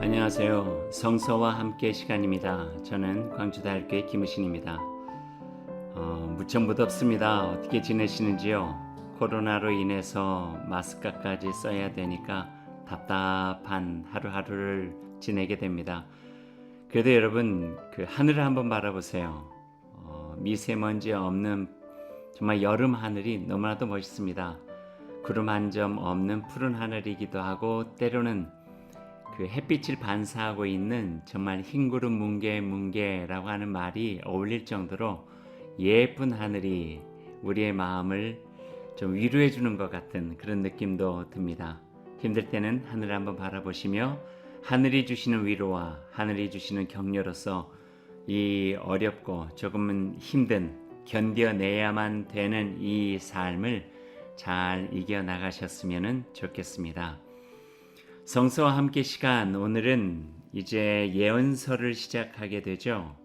안녕하세요. 성서와 함께 시간입니다. 저는 광주대학교의 김우신입니다. 무척 무덥습니다. 어떻게 지내시는지요? 코로나로 인해서 마스크까지 써야 되니까 답답한 하루하루를 지내게 됩니다. 그래도 여러분 그 하늘을 한번 바라보세요. 미세먼지 없는 정말 여름 하늘이 너무나도 멋있습니다. 구름 한 점 없는 푸른 하늘이기도 하고 때로는 그 햇빛을 반사하고 있는 정말 흰구름 뭉게뭉게라고 하는 말이 어울릴 정도로 예쁜 하늘이 우리의 마음을 좀 위로해 주는 것 같은 그런 느낌도 듭니다. 힘들 때는 하늘을 한번 바라보시며 하늘이 주시는 위로와 하늘이 주시는 격려로서 이 어렵고 조금은 힘든 견뎌내야만 되는 이 삶을 잘 이겨나가셨으면 좋겠습니다. 성서와 함께 시간, 오늘은 이제 예언서를 시작하게 되죠.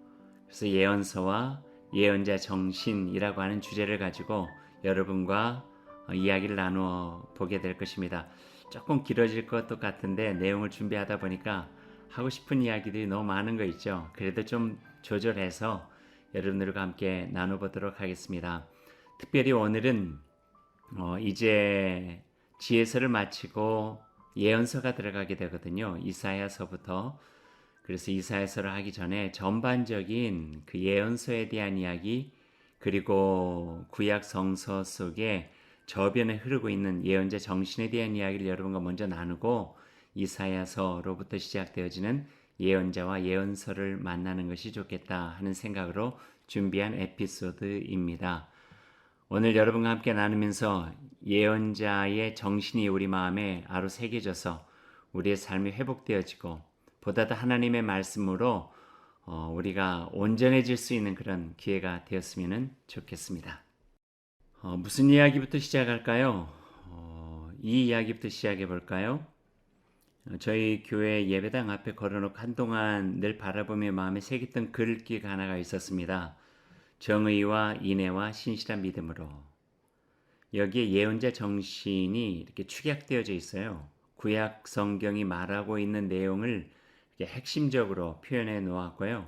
그래서 예언서와 예언자 정신이라고 하는 주제를 가지고 여러분과 이야기를 나누어 보게 될 것입니다. 조금 길어질 것도 같은데 내용을 준비하다 보니까 하고 싶은 이야기들이 너무 많은 거 있죠. 그래도 좀 조절해서 여러분들과 함께 나눠보도록 하겠습니다. 특별히 오늘은 이제 지혜서를 마치고 예언서가 들어가게 되거든요. 이사야서부터. 그래서 이사야서를 하기 전에 전반적인 그 예언서에 대한 이야기, 그리고 구약 성서 속에 저변에 흐르고 있는 예언자 정신에 대한 이야기를 여러분과 먼저 나누고 이사야서로부터 시작되어지는 예언자와 예언서를 만나는 것이 좋겠다 하는 생각으로 준비한 에피소드입니다. 오늘 여러분과 함께 나누면서 예언자의 정신이 우리 마음에 아로 새겨져서 우리의 삶이 회복되어지고 보다 더 하나님의 말씀으로 우리가 온전해질 수 있는 그런 기회가 되었으면 좋겠습니다. 무슨 이야기부터 시작할까요? 이 이야기부터 시작해 볼까요? 저희 교회 예배당 앞에 걸어놓고 한동안 늘 바라보며 마음에 새겼던 글귀가 하나가 있었습니다. 정의와 인애와 신실한 믿음으로. 여기에 예언자 정신이 이렇게 축약되어져 있어요. 구약 성경이 말하고 있는 내용을 이렇게 핵심적으로 표현해 놓았고요.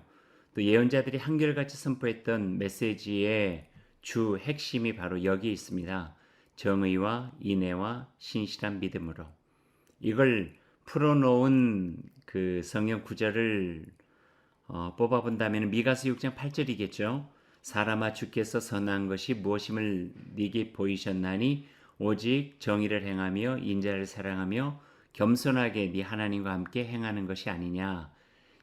또 예언자들이 한결같이 선포했던 메시지의 주 핵심이 바로 여기 있습니다. 정의와 인애와 신실한 믿음으로. 이걸 풀어놓은 그 성경 구절을 뽑아본다면 미가서 6장 8절이겠죠. 사람아 주께서 선한 것이 무엇임을 네게 보이셨나니 오직 정의를 행하며 인자를 사랑하며 겸손하게 네 하나님과 함께 행하는 것이 아니냐.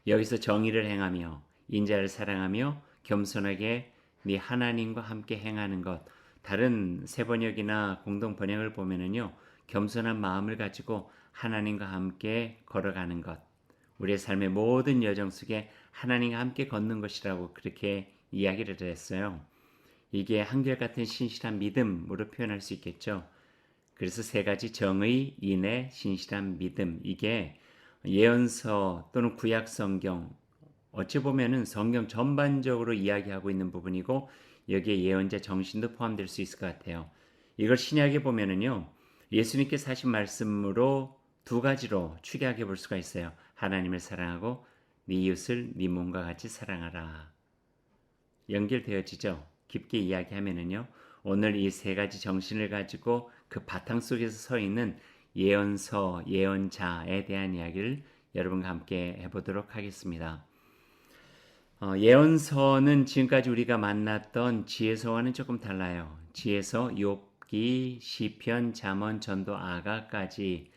여기서 정의를 행하며 인자를 사랑하며 겸손하게 네 하나님과 함께 행하는 것. 다른 새 번역이나 공동 번역을 보면은요, 겸손한 마음을 가지고 하나님과 함께 걸어가는 것. 우리의 삶의 모든 여정 속에 하나님과 함께 걷는 것이라고 그렇게 이야기를 했어요. 이게 한결같은 신실한 믿음으로 표현할 수 있겠죠. 그래서 세 가지 정의, 인애, 신실한 믿음, 이게 예언서 또는 구약 성경, 어찌 보면은 성경 전반적으로 이야기하고 있는 부분이고 여기에 예언자 정신도 포함될 수 있을 것 같아요. 이걸 신약에 보면은요, 예수님께서 하신 말씀으로 두 가지로 축약해 볼 수가 있어요. 하나님을 사랑하고 네 이웃을 네 몸과 같이 사랑하라. 연결되어지죠. 깊게 이야기하면은요, 오늘 이 세 가지 정신을 가지고 그 바탕 속에서 서 있는 예언서, 예언자에 대한 이야기를 여러분과 함께 해보도록 하겠습니다. 예언서는 지금까지 우리가 만났던 지혜서와는 조금 달라요. 지혜서, 욥기, 시편, 잠언, 전도, 아가까지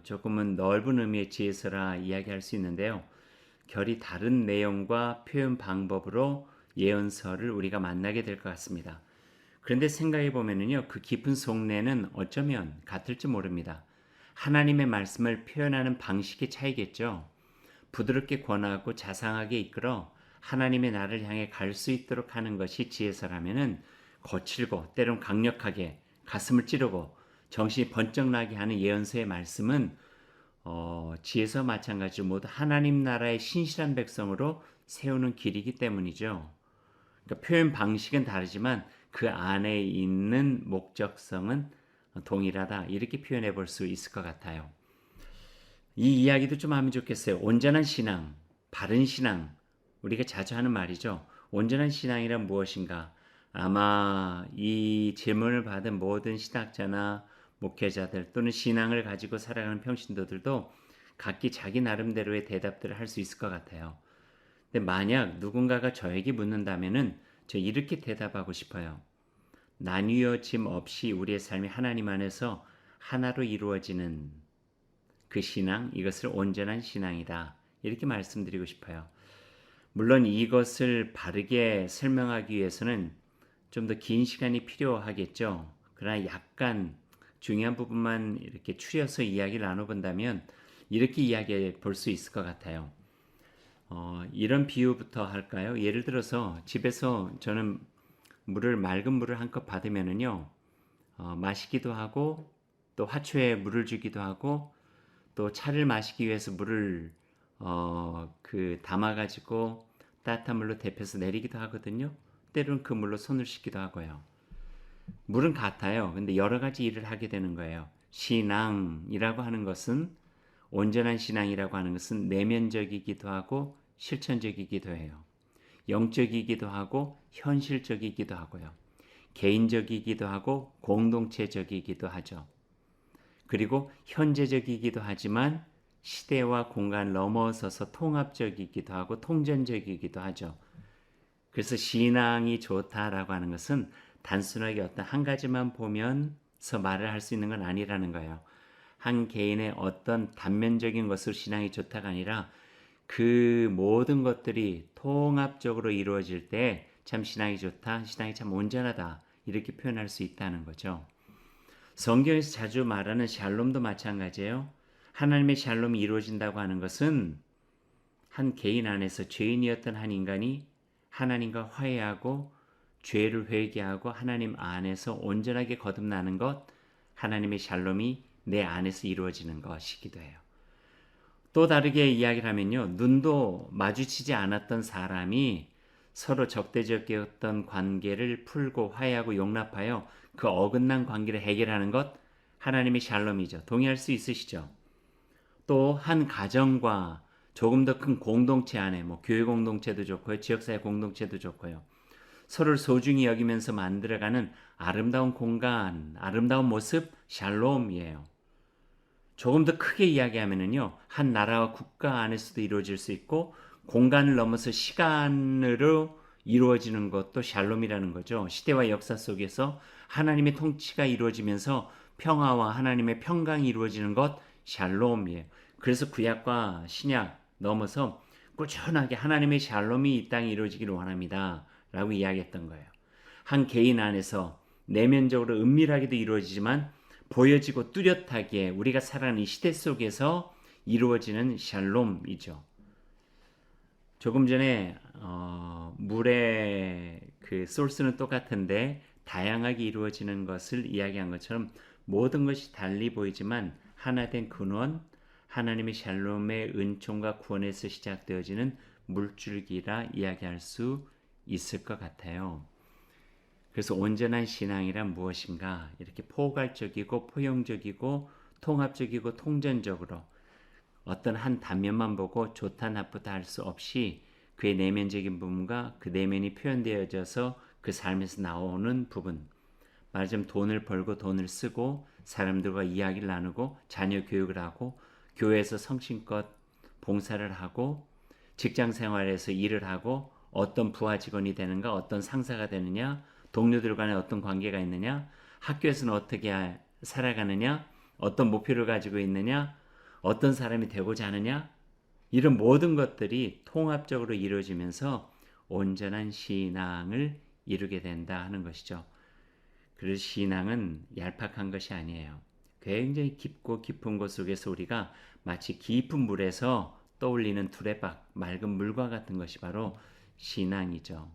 조금은 넓은 의미의 지혜서라 이야기할 수 있는데요. 결이 다른 내용과 표현 방법으로 예언서를 우리가 만나게 될 것 같습니다. 그런데 생각해 보면은요, 그 깊은 속내는 어쩌면 같을지 모릅니다. 하나님의 말씀을 표현하는 방식의 차이겠죠. 부드럽게 권하고 자상하게 이끌어 하나님의 나를 향해 갈 수 있도록 하는 것이 지혜서라면은 거칠고 때론 강력하게 가슴을 찌르고 정신이 번쩍 나게 하는 예언서의 말씀은 지혜서 마찬가지로 모두 하나님 나라의 신실한 백성으로 세우는 길이기 때문이죠. 그러니까 표현 방식은 다르지만 그 안에 있는 목적성은 동일하다. 이렇게 표현해 볼 수 있을 것 같아요. 이 이야기도 좀 하면 좋겠어요. 온전한 신앙, 바른 신앙. 우리가 자주 하는 말이죠. 온전한 신앙이란 무엇인가? 아마 이 질문을 받은 모든 신학자나 목회자들 또는 신앙을 가지고 살아가는 평신도들도 각기 자기 나름대로의 대답들을 할 수 있을 것 같아요. 근데 만약 누군가가 저에게 묻는다면은 저 이렇게 대답하고 싶어요. 나뉘어짐 없이 우리의 삶이 하나님 안에서 하나로 이루어지는 그 신앙, 이것을 온전한 신앙이다. 이렇게 말씀드리고 싶어요. 물론 이것을 바르게 설명하기 위해서는 좀 더 긴 시간이 필요하겠죠. 그러나 약간 중요한 부분만 이렇게 추려서 이야기를 나눠본다면 이렇게 이야기해 볼 수 있을 것 같아요. 이런 비유부터 할까요? 예를 들어서 집에서 저는 맑은 물을 한컵 받으면은요, 마시기도 하고 또 화초에 물을 주기도 하고 또 차를 마시기 위해서 물을 담아가지고 따뜻한 물로 데펴서 내리기도 하거든요. 때로는 그 물로 손을 씻기도 하고요. 물은 같아요. 근데 여러 가지 일을 하게 되는 거예요. 신앙이라고 하는 것은 온전한 신앙이라고 하는 것은 내면적이기도 하고 실천적이기도 해요. 영적이기도 하고 현실적이기도 하고요. 개인적이기도 하고 공동체적이기도 하죠. 그리고 현재적이기도 하지만 시대와 공간을 넘어서서 통합적이기도 하고 통전적이기도 하죠. 그래서 신앙이 좋다라고 하는 것은 단순하게 어떤 한 가지만 보면서 말을 할 수 있는 건 아니라는 거예요. 한 개인의 어떤 단면적인 것으로 신앙이 좋다가 아니라 그 모든 것들이 통합적으로 이루어질 때 참 신앙이 좋다, 신앙이 참 온전하다 이렇게 표현할 수 있다는 거죠. 성경에서 자주 말하는 샬롬도 마찬가지예요. 하나님의 샬롬이 이루어진다고 하는 것은 한 개인 안에서 죄인이었던 한 인간이 하나님과 화해하고 죄를 회개하고 하나님 안에서 온전하게 거듭나는 것, 하나님의 샬롬이 내 안에서 이루어지는 것이기도 해요. 또 다르게 이야기를 하면요. 눈도 마주치지 않았던 사람이 서로 적대적이었던 관계를 풀고 화해하고 용납하여 그 어긋난 관계를 해결하는 것, 하나님의 샬롬이죠. 동의할 수 있으시죠? 또 한 가정과 조금 더 큰 공동체 안에 교회 공동체도 좋고요. 지역사회 공동체도 좋고요. 서로를 소중히 여기면서 만들어가는 아름다운 공간, 아름다운 모습, 샬롬이에요. 조금 더 크게 이야기하면은요, 한 나라와 국가 안에서도 이루어질 수 있고, 공간을 넘어서 시간으로 이루어지는 것도 샬롬이라는 거죠. 시대와 역사 속에서 하나님의 통치가 이루어지면서 평화와 하나님의 평강이 이루어지는 것, 샬롬이에요. 그래서 구약과 신약 넘어서 꾸준하게 하나님의 샬롬이 이 땅에 이루어지기를 원합니다. 라고 이야기했던 거예요. 한 개인 안에서 내면적으로 은밀하게도 이루어지지만 보여지고 뚜렷하게 우리가 살아가는 이 시대 속에서 이루어지는 샬롬이죠. 조금 전에 물의 그 소스는 똑같은데 다양하게 이루어지는 것을 이야기한 것처럼 모든 것이 달리 보이지만 하나된 근원, 하나님의 샬롬의 은총과 구원에서 시작되어지는 물줄기라 이야기할 수 있을 것 같아요. 그래서 온전한 신앙이란 무엇인가? 이렇게 포괄적이고 포용적이고 통합적이고 통전적으로 어떤 한 단면만 보고 좋다 나쁘다 할 수 없이 그의 내면적인 부분과 그 내면이 표현되어져서 그 삶에서 나오는 부분, 말하자면 돈을 벌고 돈을 쓰고 사람들과 이야기를 나누고 자녀 교육을 하고 교회에서 성심껏 봉사를 하고 직장 생활에서 일을 하고 어떤 부하 직원이 되는가, 어떤 상사가 되느냐, 동료들 간에 어떤 관계가 있느냐, 학교에서는 어떻게 살아가느냐, 어떤 목표를 가지고 있느냐, 어떤 사람이 되고자 하느냐, 이런 모든 것들이 통합적으로 이루어지면서 온전한 신앙을 이루게 된다 하는 것이죠. 그래서 신앙은 얄팍한 것이 아니에요. 굉장히 깊고 깊은 곳 속에서 우리가 마치 깊은 물에서 떠올리는 두레박, 맑은 물과 같은 것이 바로 신앙이죠.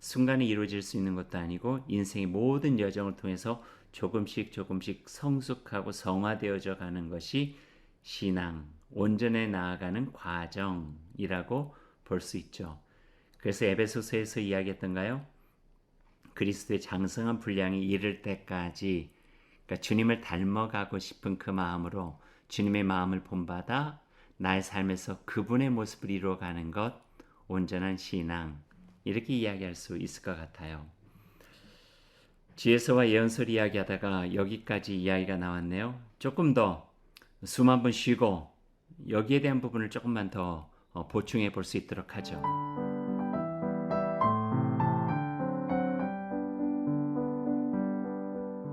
순간에 이루어질 수 있는 것도 아니고 인생의 모든 여정을 통해서 조금씩 조금씩 성숙하고 성화되어져 가는 것이 신앙, 온전에 나아가는 과정이라고 볼 수 있죠. 그래서 에베소서에서 이야기했던가요? 그리스도의 장성한 분량이 이를 때까지, 그러니까 주님을 닮아가고 싶은 그 마음으로 주님의 마음을 본받아 나의 삶에서 그분의 모습을 이루어가는 것, 온전한 신앙, 이렇게 이야기할 수 있을 것 같아요. 지혜서와 예언서를 이야기하다가 여기까지 이야기가 나왔네요. 조금 더 숨 한번 쉬고 여기에 대한 부분을 조금만 더 보충해 볼 수 있도록 하죠.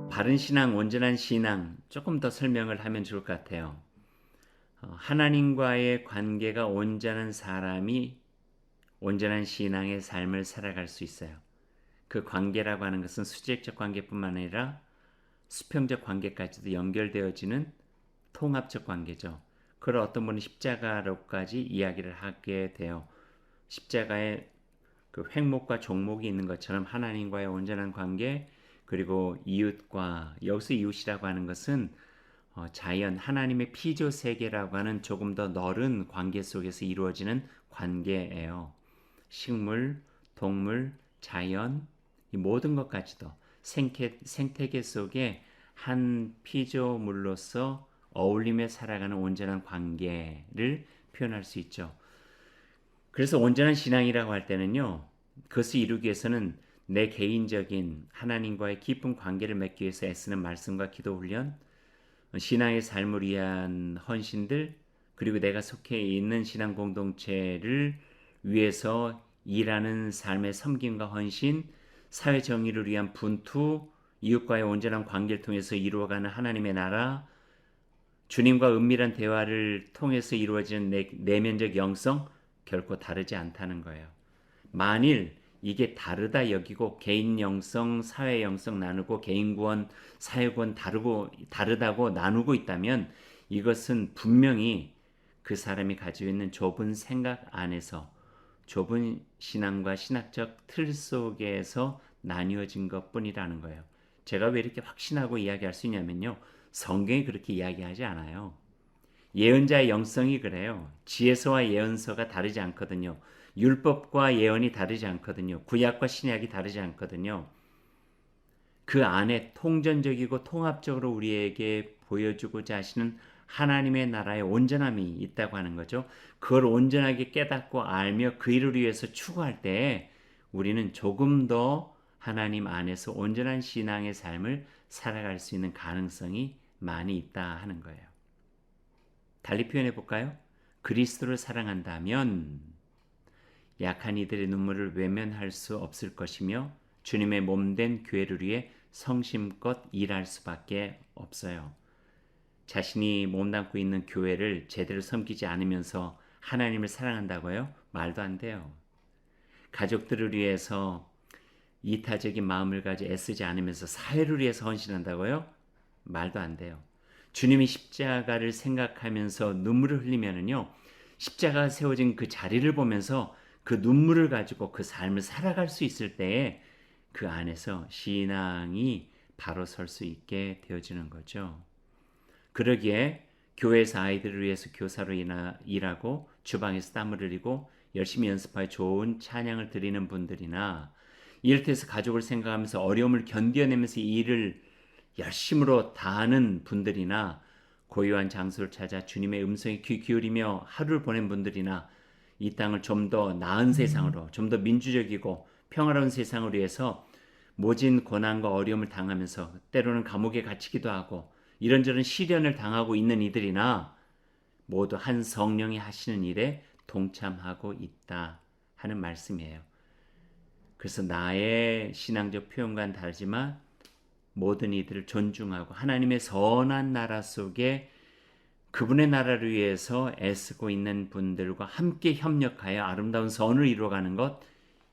바른 신앙, 온전한 신앙 조금 더 설명을 하면 좋을 것 같아요. 하나님과의 관계가 온전한 사람이 온전한 신앙의 삶을 살아갈 수 있어요. 그 관계라고 하는 것은 수직적 관계뿐만 아니라 수평적 관계까지도 연결되어지는 통합적 관계죠. 그걸 어떤 분은 십자가로까지 이야기를 하게 돼요. 십자가에 그 횡목과 종목이 있는 것처럼 하나님과의 온전한 관계, 그리고 이웃과, 여기서 이웃이라고 하는 것은 자연, 하나님의 피조 세계라고 하는 조금 더 넓은 관계 속에서 이루어지는 관계예요. 식물, 동물, 자연, 이 모든 것까지도 생태계 속에 한 피조물로서 어울리며 살아가는 온전한 관계를 표현할 수 있죠. 그래서 온전한 신앙이라고 할 때는요, 그것을 이루기 위해서는 내 개인적인 하나님과의 깊은 관계를 맺기 위해서 애쓰는 말씀과 기도 훈련, 신앙의 삶을 위한 헌신들, 그리고 내가 속해 있는 신앙 공동체를 위해서 일하는 삶의 섬김과 헌신, 사회 정의를 위한 분투, 이웃과의 온전한 관계를 통해서 이루어가는 하나님의 나라, 주님과 은밀한 대화를 통해서 이루어지는 내면적 영성, 결코 다르지 않다는 거예요. 만일 이게 다르다 여기고 개인 영성, 사회 영성 나누고 개인 구원, 사회 구원 다르다고 나누고 있다면 이것은 분명히 그 사람이 가지고 있는 좁은 생각 안에서 좁은 신앙과 신학적 틀 속에서 나뉘어진 것뿐이라는 거예요. 제가 왜 이렇게 확신하고 이야기할 수 있냐면요. 성경이 그렇게 이야기하지 않아요. 예언자의 영성이 그래요. 지혜서와 예언서가 다르지 않거든요. 율법과 예언이 다르지 않거든요. 구약과 신약이 다르지 않거든요. 그 안에 통전적이고 통합적으로 우리에게 보여주고자 하시는 하나님의 나라의 온전함이 있다고 하는 거죠. 그걸 온전하게 깨닫고 알며 그 일을 위해서 추구할 때 우리는 조금 더 하나님 안에서 온전한 신앙의 삶을 살아갈 수 있는 가능성이 많이 있다 하는 거예요. 달리 표현해 볼까요? 그리스도를 사랑한다면 약한 이들의 눈물을 외면할 수 없을 것이며 주님의 몸된 교회를 위해 성심껏 일할 수밖에 없어요. 자신이 몸담고 있는 교회를 제대로 섬기지 않으면서 하나님을 사랑한다고요? 말도 안 돼요. 가족들을 위해서 이타적인 마음을 가지고 애쓰지 않으면서 사회를 위해서 헌신한다고요? 말도 안 돼요. 주님이 십자가를 생각하면서 눈물을 흘리면은요, 십자가가 세워진 그 자리를 보면서 그 눈물을 가지고 그 삶을 살아갈 수 있을 때에 그 안에서 신앙이 바로 설 수 있게 되어지는 거죠. 그러기에 교회에서 아이들을 위해서 교사로 일하고 주방에서 땀을 흘리고 열심히 연습하여 좋은 찬양을 드리는 분들이나 이를테서 가족을 생각하면서 어려움을 견뎌내면서 이 일을 열심으로 다하는 분들이나 고요한 장소를 찾아 주님의 음성에 귀 기울이며 하루를 보낸 분들이나 이 땅을 좀 더 나은 세상으로, 좀 더 민주적이고 평화로운 세상을 위해서 모진 고난과 어려움을 당하면서 때로는 감옥에 갇히기도 하고 이런저런 시련을 당하고 있는 이들이나 모두 한 성령이 하시는 일에 동참하고 있다 하는 말씀이에요. 그래서 나의 신앙적 표현과는 다르지만 모든 이들을 존중하고 하나님의 선한 나라 속에 그분의 나라를 위해서 애쓰고 있는 분들과 함께 협력하여 아름다운 선을 이루어가는 것,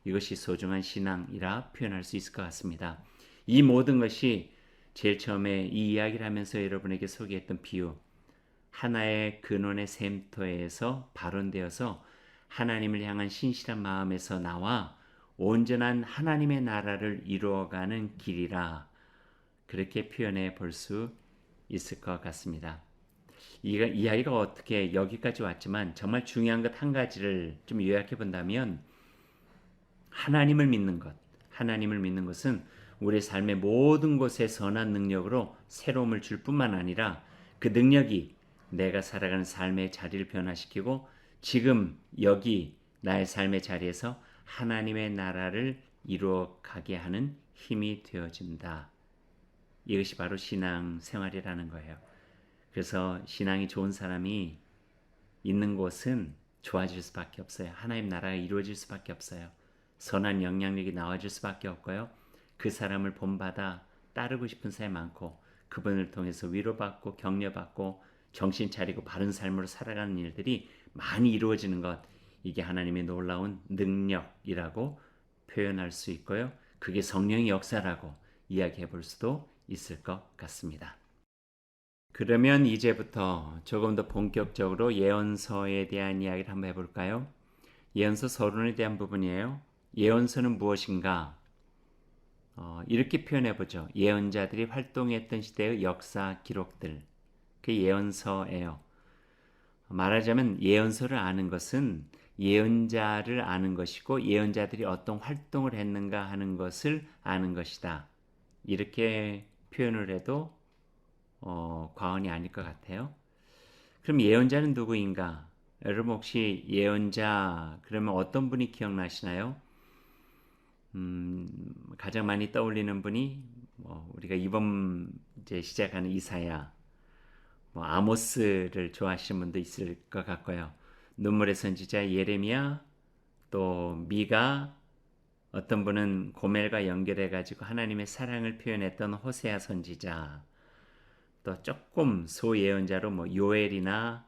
이것이 소중한 신앙이라 표현할 수 있을 것 같습니다. 이 모든 것이 제일 처음에 이 이야기를 하면서 여러분에게 소개했던 비유, 하나의 근원의 샘터에서 발원되어서 하나님을 향한 신실한 마음에서 나와 온전한 하나님의 나라를 이루어가는 길이라, 그렇게 표현해 볼 수 있을 것 같습니다. 이야기가 어떻게 여기까지 왔지만 정말 중요한 것 한 가지를 좀 요약해 본다면 하나님을 믿는 것은 우리 삶의 모든 곳에 선한 능력으로 새로움을 줄 뿐만 아니라 그 능력이 내가 살아가는 삶의 자리를 변화시키고 지금 여기 나의 삶의 자리에서 하나님의 나라를 이루어 가게 하는 힘이 되어진다. 이것이 바로 신앙 생활이라는 거예요. 그래서 신앙이 좋은 사람이 있는 곳은 좋아질 수밖에 없어요. 하나님 나라가 이루어질 수밖에 없어요. 선한 영향력이 나와줄 수밖에 없고요. 그 사람을 본받아 따르고 싶은 사람이 많고 그분을 통해서 위로받고 격려받고 정신 차리고 바른 삶으로 살아가는 일들이 많이 이루어지는 것, 이게 하나님의 놀라운 능력이라고 표현할 수 있고요. 그게 성령의 역사라고 이야기해 볼 수도 있을 것 같습니다. 그러면 이제부터 조금 더 본격적으로 예언서에 대한 이야기를 한번 해볼까요? 예언서 서론에 대한 부분이에요. 예언서는 무엇인가? 이렇게 표현해보죠. 예언자들이 활동했던 시대의 역사 기록들. 그게 예언서예요. 말하자면 예언서를 아는 것은 예언자를 아는 것이고 예언자들이 어떤 활동을 했는가 하는 것을 아는 것이다. 이렇게 표현을 해도 과언이 아닐 것 같아요. 그럼 예언자는 누구인가? 여러분 혹시 예언자 그러면 어떤 분이 기억나시나요? 가장 많이 떠올리는 분이 우리가 이번 이제 시작하는 이사야, 아모스를 좋아하시는 분도 있을 것 같고요. 눈물의 선지자 예레미야, 또 미가, 어떤 분은 고멜과 연결해 가지고 하나님의 사랑을 표현했던 호세아 선지자, 또 조금 소예언자로 요엘이나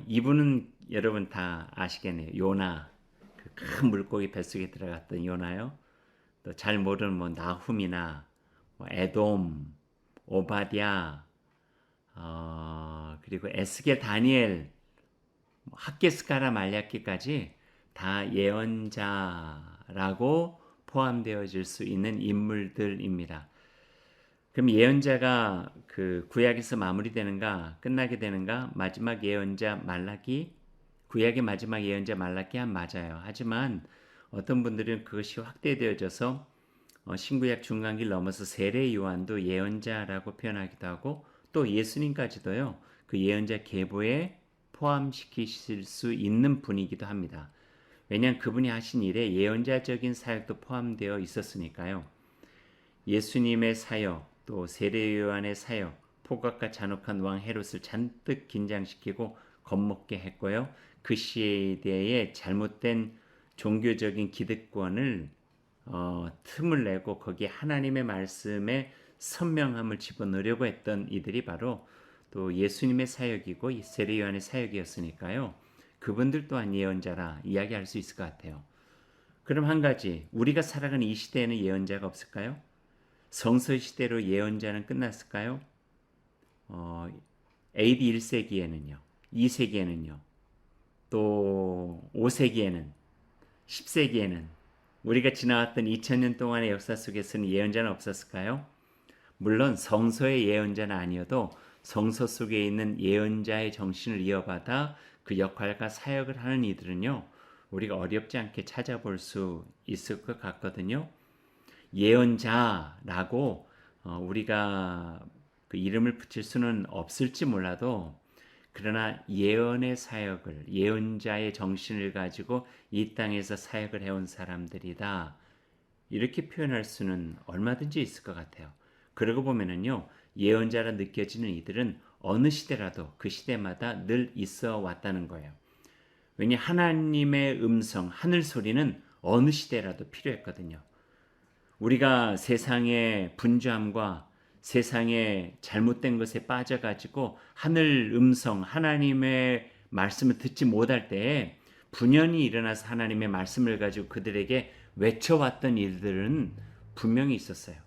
이분은 여러분 다 아시겠네요. 요나, 그 큰 물고기 뱃속에 들어갔던 요나요. 또 잘 모르는 나훔이나 에돔, 오바댜, 그리고 에스겔, 다니엘, 학개스가라 말랴기까지 다 예언자라고 포함되어질 수 있는 인물들입니다. 그럼 예언자가 그 구약에서 마무리되는가 끝나게 되는가? 마지막 예언자 말라기, 구약의 마지막 예언자 말라기야 맞아요. 하지만 어떤 분들은 그것이 확대되어져서 신구약 중간기를 넘어서 세례 요한도 예언자라고 표현하기도 하고 또 예수님까지도요. 그 예언자 계보에 포함시키실 수 있는 분이기도 합니다. 왜냐하면 그분이 하신 일에 예언자적인 사역도 포함되어 있었으니까요. 예수님의 사역, 또 세례 요한의 사역, 폭악과 잔혹한 왕 헤롯을 잔뜩 긴장시키고 겁먹게 했고요. 그 시대에 잘못된 종교적인 기득권을 틈을 내고 거기에 하나님의 말씀에 선명함을 집어넣으려고 했던 이들이 바로 또 예수님의 사역이고 세례 요한의 사역이었으니까요. 그분들 또한 예언자라 이야기할 수 있을 것 같아요. 그럼 한 가지, 우리가 살아가는 이 시대에는 예언자가 없을까요? 성서 시대로 예언자는 끝났을까요? AD 1세기에는요, 2세기에는요, 또 5세기에는, 10세기에는 우리가 지나왔던 2000년 동안의 역사 속에서는 예언자는 없었을까요? 물론 성서의 예언자는 아니어도 성서 속에 있는 예언자의 정신을 이어받아 그 역할과 사역을 하는 이들은요, 우리가 어렵지 않게 찾아볼 수 있을 것 같거든요. 예언자라고 우리가 그 이름을 붙일 수는 없을지 몰라도 그러나 예언의 사역을, 예언자의 정신을 가지고 이 땅에서 사역을 해온 사람들이다. 이렇게 표현할 수는 얼마든지 있을 것 같아요. 그러고 보면은요, 예언자라 느껴지는 이들은 어느 시대라도 그 시대마다 늘 있어 왔다는 거예요. 왜냐 하나님의 음성, 하늘 소리는 어느 시대라도 필요했거든요. 우리가 세상의 분주함과 세상의 잘못된 것에 빠져가지고 하늘 음성, 하나님의 말씀을 듣지 못할 때에 분연히 일어나서 하나님의 말씀을 가지고 그들에게 외쳐왔던 일들은 분명히 있었어요.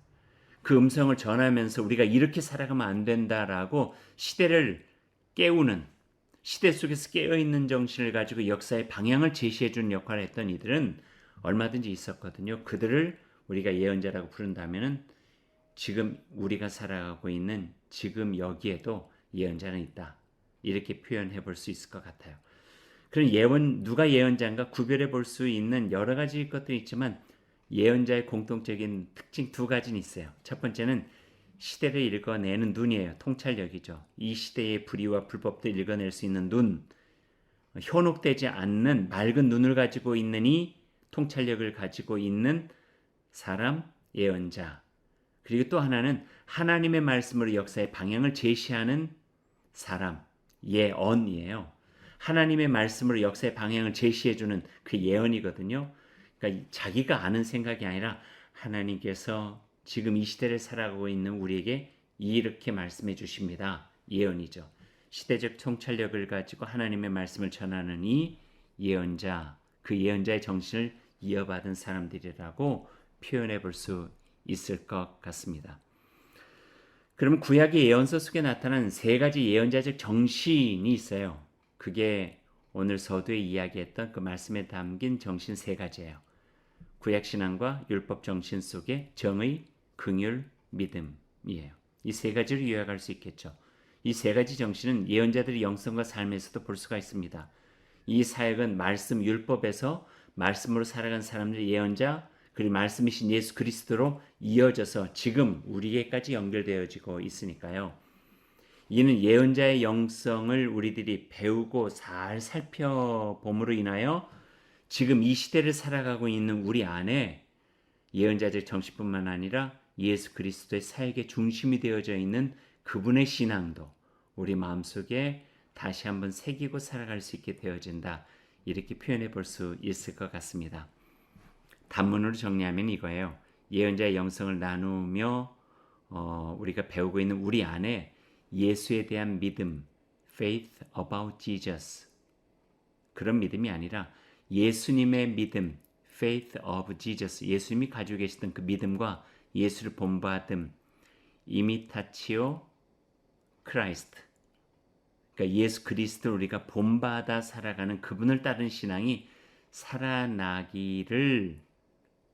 그 음성을 전하면서 우리가 이렇게 살아가면 안 된다라고 시대를 깨우는, 시대 속에서 깨어있는 정신을 가지고 역사의 방향을 제시해주는 역할을 했던 이들은 얼마든지 있었거든요. 그들을 우리가 예언자라고 부른다면은 지금 우리가 살아가고 있는 지금 여기에도 예언자는 있다. 이렇게 표현해 볼 수 있을 것 같아요. 그럼 누가 예언자인가 구별해 볼 수 있는 여러 가지 것들이 있지만 예언자의 공통적인 특징 두 가지는 있어요. 첫 번째는 시대를 읽어내는 눈이에요. 통찰력이죠. 이 시대의 불의와 불법도 읽어낼 수 있는 눈, 현혹되지 않는 맑은 눈을 가지고 있는 이 통찰력을 가지고 있는 사람, 예언자. 그리고 또 하나는 하나님의 말씀으로 역사의 방향을 제시하는 사람, 예언이에요. 하나님의 말씀으로 역사의 방향을 제시해주는 그 예언이거든요. 그러니까 자기가 아는 생각이 아니라 하나님께서 지금 이 시대를 살아가고 있는 우리에게 이렇게 말씀해 주십니다. 예언이죠. 시대적 통찰력을 가지고 하나님의 말씀을 전하는 이 예언자, 그 예언자의 정신을 이어받은 사람들이라고 표현해 볼 수 있을 것 같습니다. 그럼 구약의 예언서 속에 나타난 세 가지 예언자적 정신이 있어요. 그게 오늘 서두에 이야기했던 그 말씀에 담긴 정신 세 가지예요. 구약 신앙과 율법 정신 속에 정의, 긍휼, 믿음이에요. 이 세 가지를 요약할 수 있겠죠. 이 세 가지 정신은 예언자들의 영성과 삶에서도 볼 수가 있습니다. 이 사역은 말씀 율법에서 말씀으로 살아간 사람들의 예언자, 그리고 말씀이신 예수 그리스도로 이어져서 지금 우리에게까지 연결되어지고 있으니까요. 이는 예언자의 영성을 우리들이 배우고 잘 살펴봄으로 인하여 지금 이 시대를 살아가고 있는 우리 안에 예언자적 정신뿐만 아니라 예수 그리스도의 사역의 중심이 되어져 있는 그분의 신앙도 우리 마음속에 다시 한번 새기고 살아갈 수 있게 되어진다. 이렇게 표현해 볼 수 있을 것 같습니다. 단문으로 정리하면 이거예요. 예언자의 영성을 나누며 우리가 배우고 있는 우리 안에 예수에 대한 믿음, faith about Jesus, 그런 믿음이 아니라 예수님의 믿음, faith of Jesus, 예수님이 가지고 계시던 그 믿음과 예수를 본받음, imitatio Christ, 그러니까 예수 그리스도를 우리가 본받아 살아가는 그분을 따르는 신앙이 살아나기를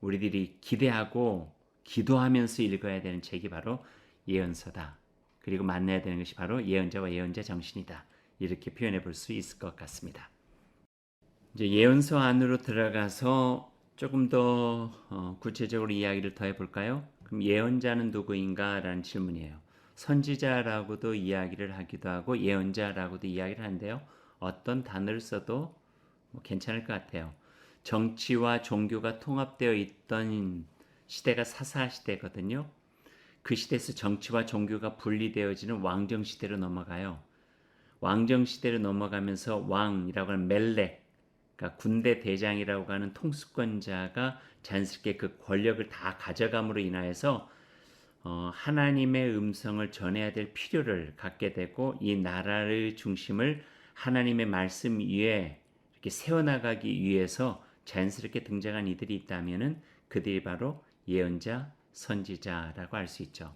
우리들이 기대하고 기도하면서 읽어야 되는 책이 바로 예언서다. 그리고 만나야 되는 것이 바로 예언자와 예언자 정신이다. 이렇게 표현해 볼 수 있을 것 같습니다. 이제 예언서 안으로 들어가서 조금 더 구체적으로 이야기를 더 해볼까요? 그럼 예언자는 누구인가? 라는 질문이에요. 선지자라고도 이야기를 하기도 하고 예언자라고도 이야기를 하는데요. 어떤 단어를 써도 괜찮을 것 같아요. 정치와 종교가 통합되어 있던 시대가 사사 시대거든요. 그 시대에서 정치와 종교가 분리되어지는 왕정 시대로 넘어가요. 왕정 시대로 넘어가면서 왕이라고 하는 멜렉, 그러니까 군대 대장이라고 하는 통수권자가 자연스럽게 그 권력을 다 가져감으로 인하여서 하나님의 음성을 전해야 될 필요를 갖게 되고 이 나라의 중심을 하나님의 말씀 위에 이렇게 세워나가기 위해서 자연스럽게 등장한 이들이 있다면은 그들이 바로 예언자, 선지자라고 할 수 있죠.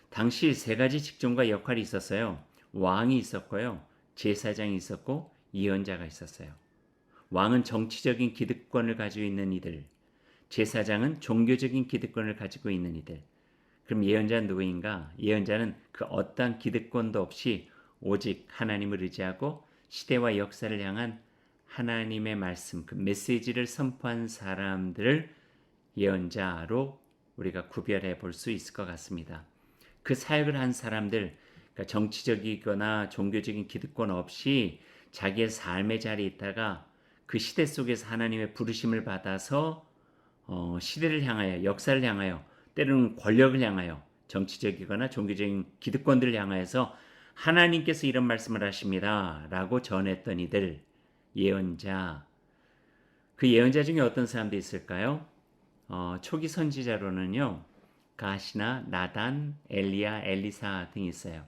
당시 세 가지 직종과 역할이 있었어요. 왕이 있었고요, 제사장이 있었고 예언자가 있었어요. 왕은 정치적인 기득권을 가지고 있는 이들, 제사장은 종교적인 기득권을 가지고 있는 이들. 그럼 예언자는 누구인가? 예언자는 그 어떠한 기득권도 없이 오직 하나님을 의지하고 시대와 역사를 향한 하나님의 말씀, 그 메시지를 선포한 사람들을 예언자로 우리가 구별해 볼 수 있을 것 같습니다. 그 사역을 한 사람들, 그러니까 정치적이거나 종교적인 기득권 없이 자기의 삶의 자리에 있다가 그 시대 속에서 하나님의 부르심을 받아서 시대를 향하여, 역사를 향하여, 때로는 권력을 향하여, 정치적이거나 종교적인 기득권들을 향하여서 하나님께서 이런 말씀을 하십니다 라고 전했던 이들, 예언자. 그 예언자 중에 어떤 사람도 있을까요? 초기 선지자로는요, 가시나 나단, 엘리야, 엘리사 등이 있어요.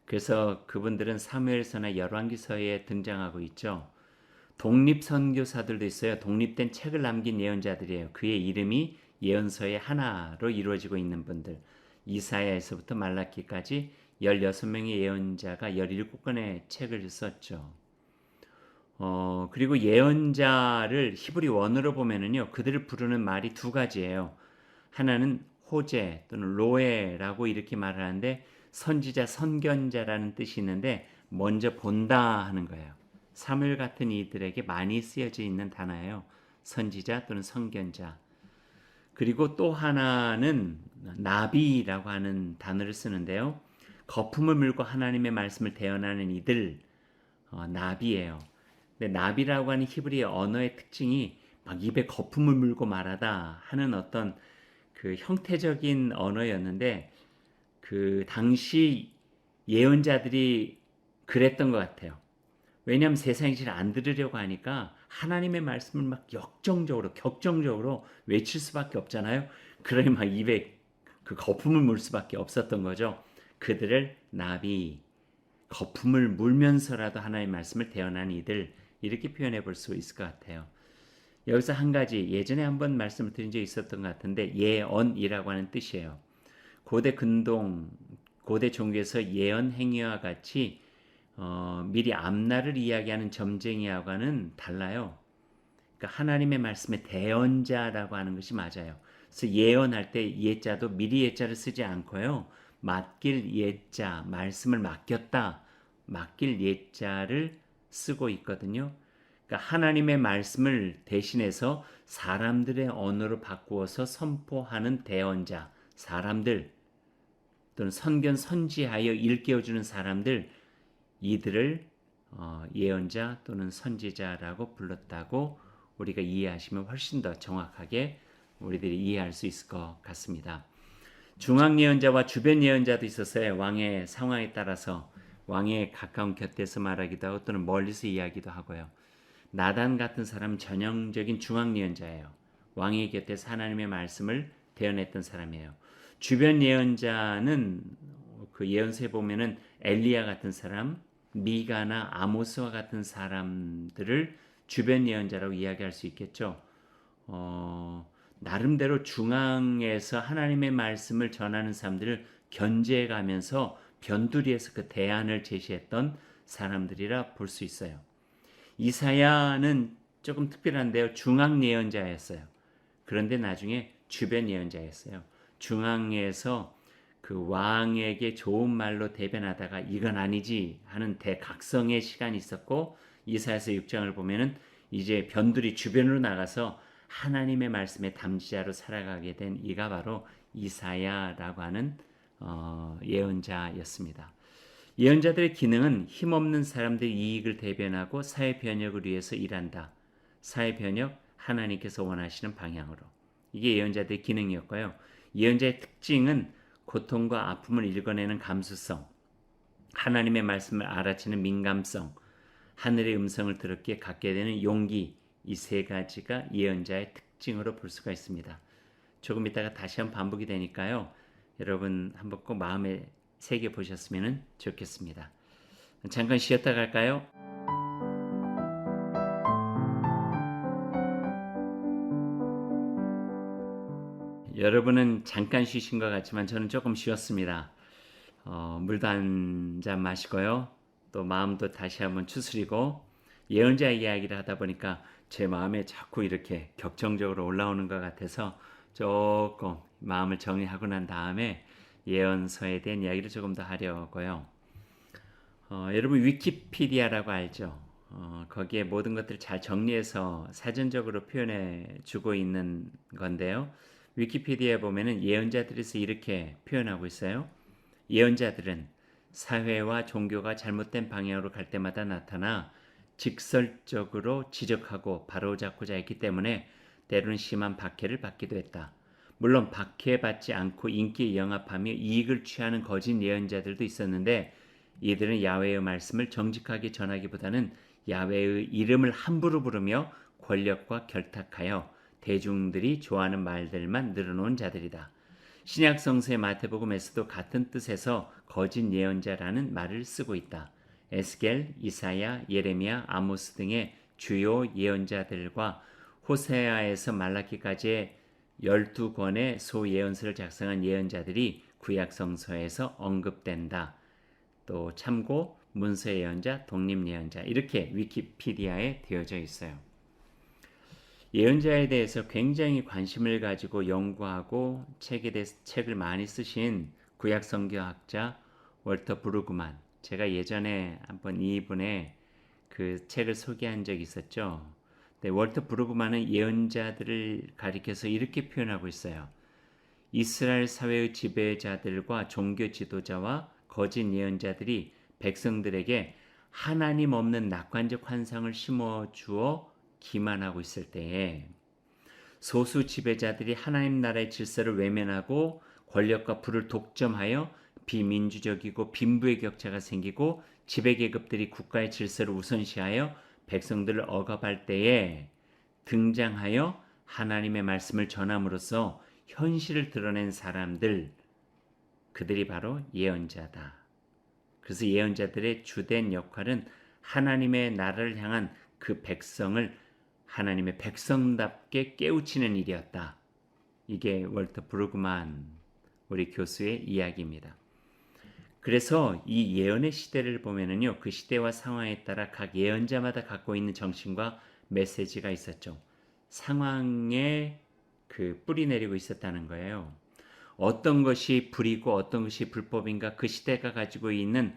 그래서 그분들은 사무엘서나 열왕기서에 등장하고 있죠. 독립 선교사들도 있어요. 독립된 책을 남긴 예언자들이에요. 그의 이름이 예언서의 하나로 이루어지고 있는 분들. 이사야에서부터 말라기까지 16명의 예언자가 17권의 책을 썼죠. 그리고 예언자를 히브리 원어로 보면은요, 그들을 부르는 말이 두 가지예요. 하나는 호제 또는 로에라고 이렇게 말하는데 선지자, 선견자라는 뜻이 있는데 먼저 본다 하는 거예요. 사무엘 같은 이들에게 많이 쓰여져 있는 단어예요. 선지자 또는 선견자. 그리고 또 하나는 나비라고 하는 단어를 쓰는데요. 거품을 물고 하나님의 말씀을 대언하는 이들, 나비예요. 근데 나비라고 하는 히브리 언어의 특징이 막 입에 거품을 물고 말하다 하는 어떤 그 형태적인 언어였는데 그 당시 예언자들이 그랬던 것 같아요. 왜냐하면 세상이 잘 안 들으려고 하니까 하나님의 말씀을 막 역정적으로 격정적으로 외칠 수밖에 없잖아요. 그러니 막 입에 그 거품을 물 수밖에 없었던 거죠. 그들을 나비, 거품을 물면서라도 하나님의 말씀을 대언하는 이들, 이렇게 표현해 볼 수 있을 것 같아요. 여기서 한 가지, 예전에 한번 말씀을 드린 적이 있었던 것 같은데 예언이라고 하는 뜻이에요. 고대 근동, 고대 종교에서 예언 행위와 같이 미리 앞날을 이야기하는 점쟁이하고는 달라요. 그러니까 하나님의 말씀의 대언자라고 하는 것이 맞아요. 그래서 예언할 때 예자도 미리 예자를 쓰지 않고요. 맡길 예자, 말씀을 맡겼다, 맡길 예자를 쓰고 있거든요. 그러니까 하나님의 말씀을 대신해서 사람들의 언어로 바꾸어서 선포하는 대언자, 사람들 또는 선견 선지하여 일깨워주는 사람들, 이들을 예언자 또는 선지자라고 불렀다고 우리가 이해하시면 훨씬 더 정확하게 우리들이 이해할 수 있을 것 같습니다. 중앙 예언자와 주변 예언자도 있었어요. 왕의 상황에 따라서 왕의 가까운 곁에서 말하기도 하고 또는 멀리서 이야기도 하고요. 나단 같은 사람은 전형적인 중앙 예언자예요. 왕의 곁에서 하나님의 말씀을 대언했던 사람이에요. 주변 예언자는 그 예언서에 보면은 엘리야 같은 사람, 미가나 아모스와 같은 사람들을 주변 예언자라고 이야기할 수 있겠죠. 나름대로 중앙에서 하나님의 말씀을 전하는 사람들을 견제해 가면서 변두리에서 그 대안을 제시했던 사람들이라 볼 수 있어요. 이사야는 조금 특별한데요. 중앙 예언자였어요. 그런데 나중에 주변 예언자였어요. 중앙에서 그 왕에게 좋은 말로 대변하다가 이건 아니지 하는 대각성의 시간이 있었고, 이사야서 6장을 보면은 이제 변두리 주변으로 나가서 하나님의 말씀의 담지자로 살아가게 된 이가 바로 이사야라고 하는 예언자였습니다. 예언자들의 기능은 힘없는 사람들의 이익을 대변하고 사회 변혁을 위해서 일한다. 사회 변혁, 하나님께서 원하시는 방향으로. 이게 예언자들의 기능이었고요. 예언자의 특징은 고통과 아픔을 읽어내는 감수성, 하나님의 말씀을 알아채는 민감성, 하늘의 음성을 들었기에 갖게 되는 용기, 이 세 가지가 예언자의 특징으로 볼 수가 있습니다. 조금 이따가 다시 한번 반복이 되니까요. 여러분 한번 꼭 마음에 새겨 보셨으면 좋겠습니다. 잠깐 쉬었다 갈까요? 여러분은 잠깐 쉬신 것 같지만 저는 조금 쉬었습니다. 물도 한 잔 마시고요. 또 마음도 다시 한번 추스리고 예언자 이야기를 하다 보니까 제 마음에 자꾸 이렇게 격정적으로 올라오는 것 같아서 조금 마음을 정리하고 난 다음에 예언서에 대한 이야기를 조금 더 하려고요. 여러분 위키피디아라고 알죠? 거기에 모든 것들을 잘 정리해서 사전적으로 표현해 주고 있는 건데요. 위키피디아에 보면은 예언자들에서 이렇게 표현하고 있어요. 예언자들은 사회와 종교가 잘못된 방향으로 갈 때마다 나타나 직설적으로 지적하고 바로잡고자 했기 때문에 때로는 심한 박해를 받기도 했다. 물론 박해받지 않고 인기에 영합하며 이익을 취하는 거짓 예언자들도 있었는데 이들은 야훼의 말씀을 정직하게 전하기보다는 야훼의 이름을 함부로 부르며 권력과 결탁하여 대중들이 좋아하는 말들만 늘어놓은 자들이다. 신약 성서의 마태복음에서도 같은 뜻에서 거짓 예언자라는 말을 쓰고 있다. 에스겔, 이사야, 예레미야, 아모스 등의 주요 예언자들과 호세아에서 말라기까지의 12권의 소예언서를 작성한 예언자들이 구약 성서에서 언급된다. 또 참고 문서 예언자, 독립 예언자 이렇게 위키피디아에 되어져 있어요. 예언자에 대해서 굉장히 관심을 가지고 연구하고 책을 많이 쓰신 구약 성경학자 월터 브루그만, 제가 예전에 한번 이분의 그 책을 소개한 적이 있었죠. 월터 브루그만은 예언자들을 가리켜서 이렇게 표현하고 있어요. 이스라엘 사회의 지배자들과 종교 지도자와 거짓 예언자들이 백성들에게 하나님 없는 낙관적 환상을 심어주어 기만하고 있을 때에 소수 지배자들이 하나님 나라의 질서를 외면하고 권력과 부를 독점하여 비민주적이고 빈부의 격차가 생기고 지배계급들이 국가의 질서를 우선시하여 백성들을 억압할 때에 등장하여 하나님의 말씀을 전함으로써 현실을 드러낸 사람들, 그들이 바로 예언자다. 그래서 예언자들의 주된 역할은 하나님의 나라를 향한 그 백성을 하나님의 백성답게 깨우치는 일이었다. 이게 월터 브루그만 우리 교수의 이야기입니다. 그래서 이 예언의 시대를 보면은요, 그 시대와 상황에 따라 각 예언자마다 갖고 있는 정신과 메시지가 있었죠. 상황에 그 뿌리 내리고 있었다는 거예요. 어떤 것이 불이고 어떤 것이 불법인가, 그 시대가 가지고 있는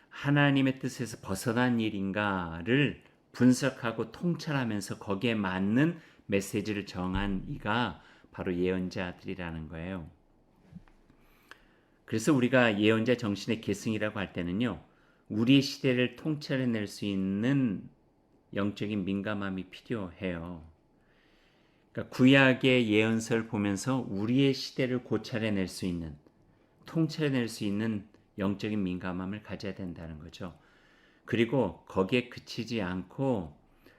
하나님의 뜻에서 벗어난 일인가를 분석하고 통찰하면서 거기에 맞는 메시지를 정한 이가 바로 예언자들이라는 거예요. 그래서 우리가 예언자 정신의 계승이라고 할 때는요, 우리의 시대를 통찰해낼 수 있는 영적인 민감함이 필요해요. 그러니까 구약의 예언서를 보면서 우리의 시대를 고찰해낼 수 있는, 통찰해낼 수 있는 영적인 민감함을 가져야 된다는 거죠. 그리고 거기에 그치지 않고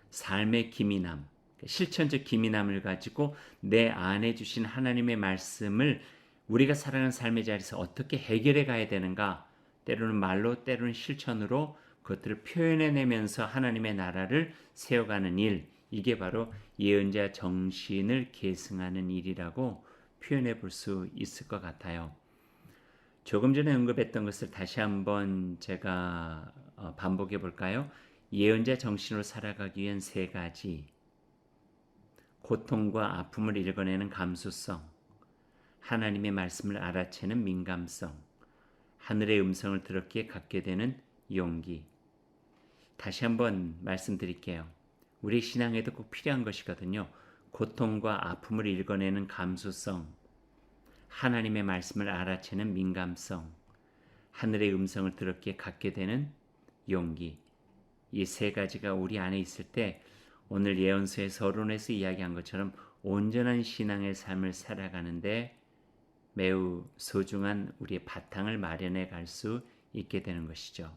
삶의 기민함, 실천적 기민함을 가지고 내 안에 주신 하나님의 말씀을 우리가 살아가는 삶의 자리에서 어떻게 해결해 가야 되는가, 때로는 말로 때로는 실천으로 그것들을 표현해내면서 하나님의 나라를 세워가는 일, 이게 바로 예언자 정신을 계승하는 일이라고 표현해 볼 수 있을 것 같아요. 조금 전에 언급했던 것을 다시 한번 제가 반복해 볼까요? 예언자 정신으로 살아가기 위한 세 가지. 고통과 아픔을 읽어내는 감수성, 하나님의 말씀을 알아채는 민감성, 하늘의 음성을 들었기에 갖게 되는 용기. 다시 한번 말씀드릴게요. 우리 신앙에도 꼭 필요한 것이거든요. 고통과 아픔을 읽어내는 감수성, 하나님의 말씀을 알아채는 민감성, 하늘의 음성을 들었기에 갖게 되는 용기. 이 세 가지가 우리 안에 있을 때 오늘 예언서의 서론에서 이야기한 것처럼 온전한 신앙의 삶을 살아가는데 매우 소중한 우리의 바탕을 마련해 갈 수 있게 되는 것이죠.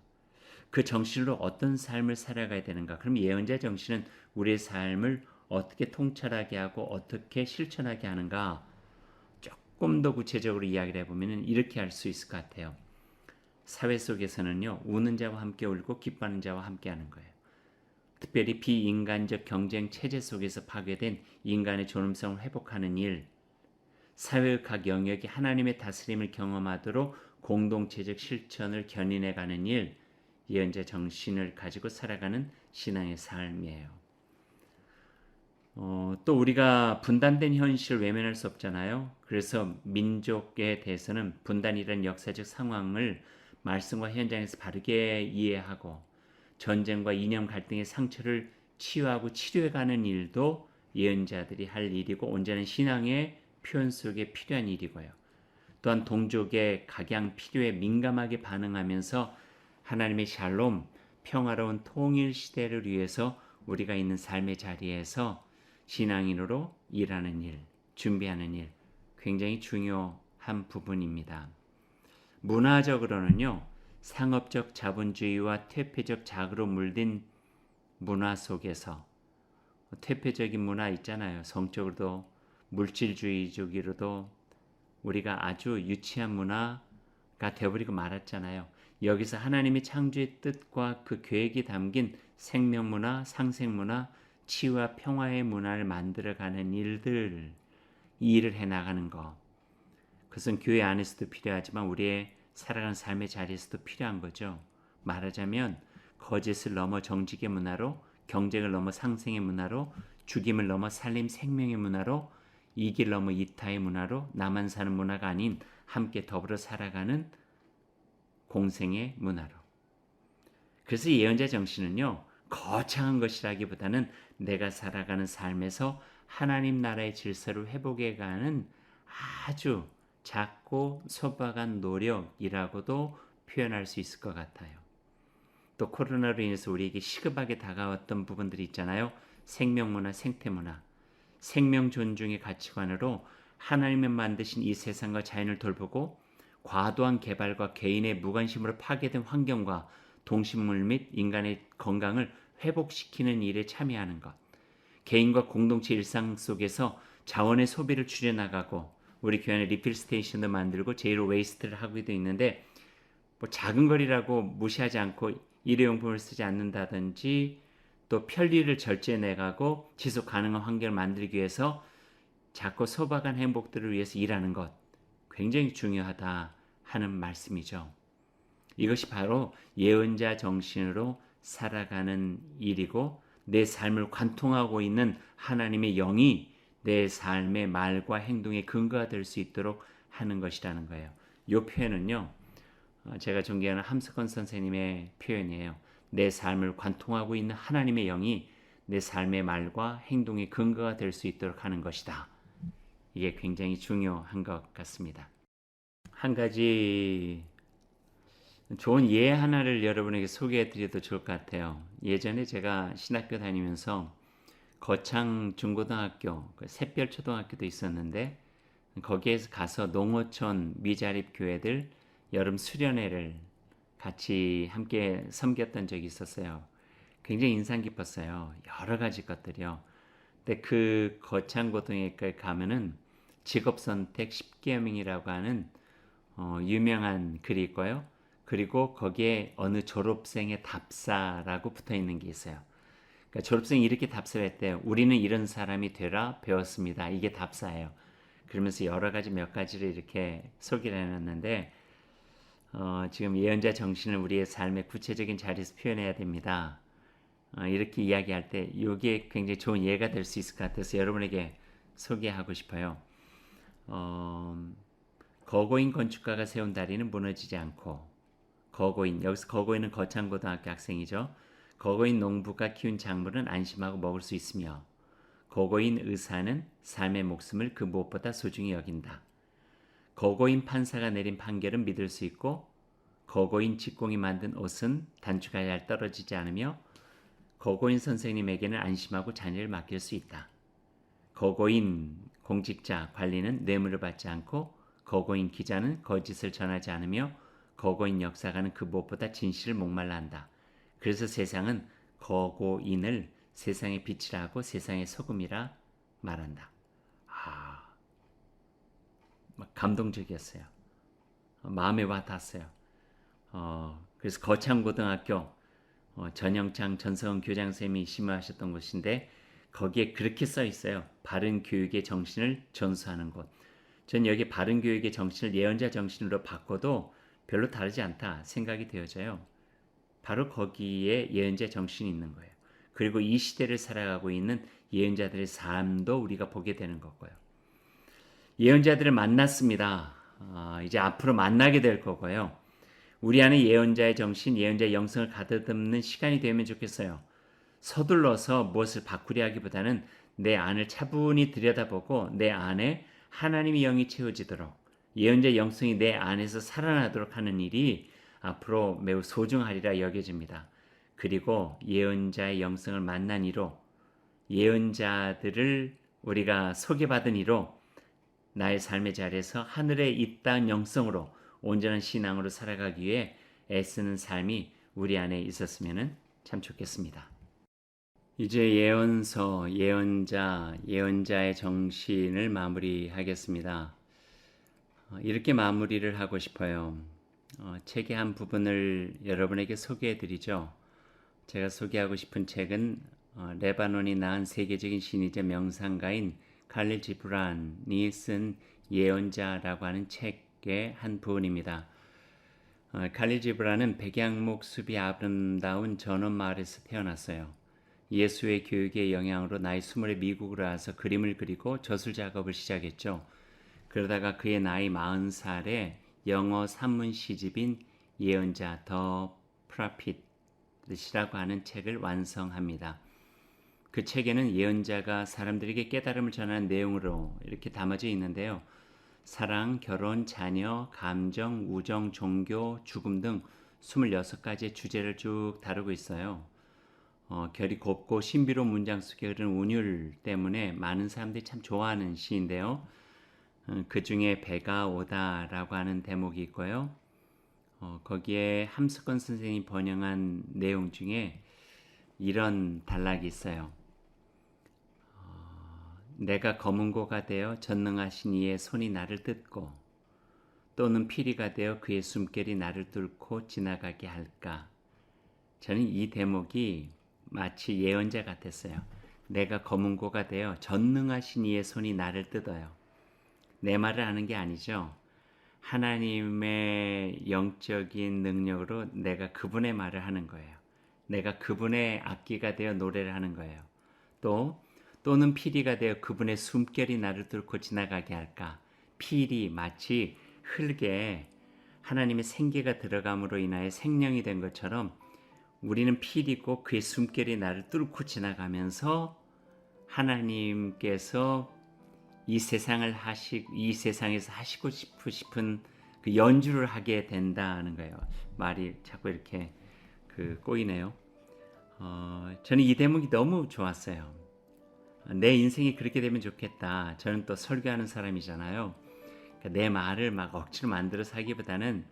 그 정신으로 어떤 삶을 살아가야 되는가? 그럼 예언자 정신은 우리의 삶을 어떻게 통찰하게 하고 어떻게 실천하게 하는가? 조금 더 구체적으로 이야기를 해보면 이렇게 할 수 있을 것 같아요. 사회 속에서는요, 우는 자와 함께 울고 기뻐하는 자와 함께 하는 거예요. 특별히 비인간적 경쟁 체제 속에서 파괴된 인간의 존엄성을 회복하는 일, 사회의 각 영역이 하나님의 다스림을 경험하도록 공동체적 실천을 견인해가는 일, 예언자 정신을 가지고 살아가는 신앙의 삶이에요. 또 우리가 분단된 현실을 외면할 수 없잖아요. 그래서 민족에 대해서는 분단이라는 역사적 상황을 말씀과 현장에서 바르게 이해하고 전쟁과 이념 갈등의 상처를 치유하고 치료해가는 일도 예언자들이 할 일이고 온전한 신앙의 표현 속에 필요한 일이고요. 또한 동족의 각양 필요에 민감하게 반응하면서 하나님의 샬롬, 평화로운 통일 시대를 위해서 우리가 있는 삶의 자리에서 신앙인으로 일하는 일, 준비하는 일, 굉장히 중요한 부분입니다. 문화적으로는요, 상업적 자본주의와 퇴폐적 자그로 물든 문화 속에서 퇴폐적인 문화 있잖아요. 성적으로도 물질주의적으로도 우리가 아주 유치한 문화가 되어버리고 말았잖아요. 여기서 하나님의 창조의 뜻과 그 계획이 담긴 생명문화, 상생문화, 치유와 평화의 문화를 만들어가는 일들, 이 일을 해나가는 것. 그것은 교회 안에서도 필요하지만 우리의 살아가는 삶의 자리에서도 필요한 거죠. 말하자면 거짓을 넘어 정직의 문화로, 경쟁을 넘어 상생의 문화로, 죽임을 넘어 살림 생명의 문화로, 이길 넘어 이타의 문화로, 나만 사는 문화가 아닌 함께 더불어 살아가는 공생의 문화로. 그래서 예언자 정신은요, 거창한 것이라기보다는 내가 살아가는 삶에서 하나님 나라의 질서를 회복해가는 아주 작고 소박한 노력이라고도 표현할 수 있을 것 같아요. 또 코로나로 인해서 우리에게 시급하게 다가왔던 부분들이 있잖아요. 생명문화, 생태문화, 생명 존중의 가치관으로 하나님이 만드신 이 세상과 자연을 돌보고 과도한 개발과 개인의 무관심으로 파괴된 환경과 동식물 및 인간의 건강을 회복시키는 일에 참여하는 것, 개인과 공동체 일상 속에서 자원의 소비를 줄여나가고 우리 교회 안에 리필 스테이션도 만들고 제이로 웨이스트를 하고도 있는데 뭐 작은 거리라고 무시하지 않고 일회용품을 쓰지 않는다든지 또 편리를 절제해내가고 지속 가능한 환경을 만들기 위해서 작고 소박한 행복들을 위해서 일하는 것 굉장히 중요하다 하는 말씀이죠. 이것이 바로 예언자 정신으로 살아가는 일이고 내 삶을 관통하고 있는 하나님의 영이 내 삶의 말과 행동의 근거가 될 수 있도록 하는 것이라는 거예요. 이 표현은요. 제가 존경하는 함석헌 선생님의 표현이에요. 내 삶을 관통하고 있는 하나님의 영이 내 삶의 말과 행동의 근거가 될 수 있도록 하는 것이다. 이게 굉장히 중요한 것 같습니다. 한 가지 좋은 예 하나를 여러분에게 소개해 드려도 좋을 것 같아요. 예전에 제가 신학교 다니면서 거창 중고등학교, 샛별 초등학교도 있었는데 거기에서 가서 농어촌 미자립 교회들 여름 수련회를 같이 함께 섬겼던 적이 있었어요. 굉장히 인상 깊었어요. 여러 가지 것들이요. 근데 그 거창고등학교에 가면은 직업선택 10계명이라고 하는 유명한 글이 있고요. 그리고 거기에 어느 졸업생의 답사라고 붙어 있는 게 있어요. 그러니까 졸업생이 이렇게 답사를 했대요. 우리는 이런 사람이 되라 배웠습니다. 이게 답사예요. 그러면서 여러 가지 몇 가지를 이렇게 소개를 해놨는데 지금 예언자 정신을 우리의 삶의 구체적인 자리에서 표현해야 됩니다. 이렇게 이야기할 때 이게 굉장히 좋은 예가 될 수 있을 것 같아서 여러분에게 소개하고 싶어요. 거고인 건축가가 세운 다리는 무너지지 않고 거고인, 여기서 거고인은 거창고등학교 학생이죠. 거고인 농부가 키운 작물은 안심하고 먹을 수 있으며 거고인 의사는 삶의 목숨을 그 무엇보다 소중히 여긴다. 거고인 판사가 내린 판결은 믿을 수 있고 거고인 직공이 만든 옷은 단추가 잘 떨어지지 않으며 거고인 선생님에게는 안심하고 자녀를 맡길 수 있다. 거고인 공직자 관리는 뇌물을 받지 않고 거고인 기자는 거짓을 전하지 않으며 거고인 역사가는 그 무엇보다 진실을 목말라 한다. 그래서 세상은 거고인을 세상의 빛이라 하고 세상의 소금이라 말한다. 감동적이었어요. 마음에 와닿았어요. 그래서 거창고등학교 전영창 전성은 교장선생님이 심화하셨던 곳인데 거기에 그렇게 써 있어요. 바른 교육의 정신을 전수하는 곳. 전 여기 바른 교육의 정신을 예언자 정신으로 바꿔도 별로 다르지 않다 생각이 되어져요. 바로 거기에 예언자 정신이 있는 거예요. 그리고 이 시대를 살아가고 있는 예언자들의 삶도 우리가 보게 되는 거고요. 예언자들을 만났습니다. 이제 앞으로 만나게 될 거고요. 우리 안에 예언자의 정신, 예언자의 영성을 가다듬는 시간이 되면 좋겠어요. 서둘러서 무엇을 바꾸려 하기보다는 내 안을 차분히 들여다보고 내 안에 하나님의 영이 채워지도록 예언자의 영성이 내 안에서 살아나도록 하는 일이 앞으로 매우 소중하리라 여겨집니다. 그리고 예언자의 영성을 만난 이로 예언자들을 우리가 소개받은 이로 나의 삶의 자리에서 하늘의 이 땅 영성으로 온전한 신앙으로 살아가기 위해 애쓰는 삶이 우리 안에 있었으면 참 좋겠습니다. 이제 예언서, 예언자, 예언자의 정신을 마무리하겠습니다. 이렇게 마무리를 하고 싶어요. 책의 한 부분을 여러분에게 소개해드리죠. 제가 소개하고 싶은 책은 레바논이 낳은 세계적인 신이자 명상가인 칼릴 지브란이 쓴 예언자라고 하는 책의 한 부분입니다. 칼릴 지브란은 백양목 숲이 아름다운 전원 마을에서 태어났어요. 예수의 교육의 영향으로 나이 20에 미국으로 와서 그림을 그리고 저술 작업을 시작했죠. 그러다가 그의 나이 40살에 영어 산문 시집인 예언자 더 프라핏 뜻이라고 하는 책을 완성합니다. 그 책에는 예언자가 사람들에게 깨달음을 전하는 내용으로 이렇게 담아져 있는데요. 사랑, 결혼, 자녀, 감정, 우정, 종교, 죽음 등 26가지의 주제를 쭉 다루고 있어요. 결이 곱고 신비로운 문장 속에 흐르는 운율 때문에 많은 사람들이 참 좋아하는 시인데요. 그 중에 배가 오다라고 하는 대목이 있고요. 거기에 함석헌 선생님이 번역한 내용 중에 이런 단락이 있어요. 내가 검은고가 되어 전능하신 이의 손이 나를 뜯고 또는 피리가 되어 그의 숨결이 나를 뚫고 지나가게 할까. 저는 이 대목이 마치 예언자 같았어요. 내가 검은고가 되어 전능하신 이의 손이 나를 뜯어요. 내 말을 하는 게 아니죠. 하나님의 영적인 능력으로 내가 그분의 말을 하는 거예요. 내가 그분의 악기가 되어 노래를 하는 거예요. 또는 피리가 되어 그분의 숨결이 나를 뚫고 지나가게 할까. 피리 마치 흙에 하나님의 생기가 들어감으로 인하여 생명이 된 것처럼 우리는 피리고 그의 숨결이 나를 뚫고 지나가면서 하나님께서 이 세상에서 하시고 싶은 그 연주를 하게 된다는 거예요. 말이 자꾸 이렇게 꼬이네요. 저는 이 대목이 너무 좋았어요. 내 인생이 그렇게 되면 좋겠다. 저는 또 설교하는 사람이잖아요. 그러니까 내 말을 막 억지로 만들어서 하기보다는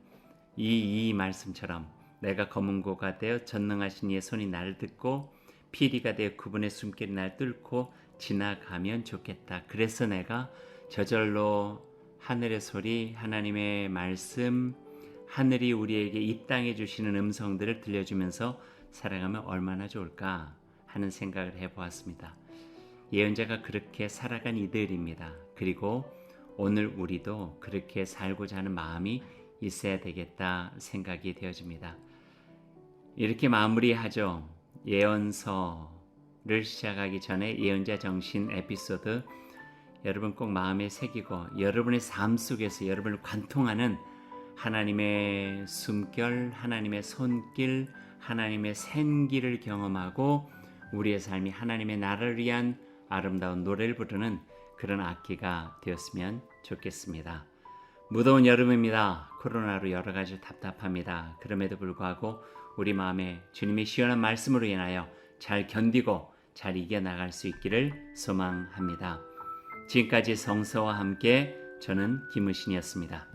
이 말씀처럼 내가 검은고가 되어 전능하신 이의 손이 나를 뜯고 피리가 되어 그분의 숨결이 나를 뚫고 지나가면 좋겠다. 그래서 내가 저절로 하늘의 소리, 하나님의 말씀, 하늘이 우리에게 이 땅에 주시는 음성들을 들려주면서 살아가면 얼마나 좋을까 하는 생각을 해보았습니다. 예언자가 그렇게 살아간 이들입니다. 그리고 오늘 우리도 그렇게 살고자 하는 마음이 있어야 되겠다 생각이 되어집니다. 이렇게 마무리하죠. 예언서를 시작하기 전에 예언자 정신 에피소드 여러분 꼭 마음에 새기고 여러분의 삶 속에서 여러분을 관통하는 하나님의 숨결, 하나님의 손길, 하나님의 생기를 경험하고 우리의 삶이 하나님의 나라를 위한 아름다운 노래를 부르는 그런 악기가 되었으면 좋겠습니다. 무더운 여름입니다. 코로나로 여러 가지 답답합니다. 그럼에도 불구하고 우리 마음에 주님의 시원한 말씀으로 인하여 잘 견디고 잘 이겨나갈 수 있기를 소망합니다. 지금까지 성서와 함께 저는 김의신이었습니다.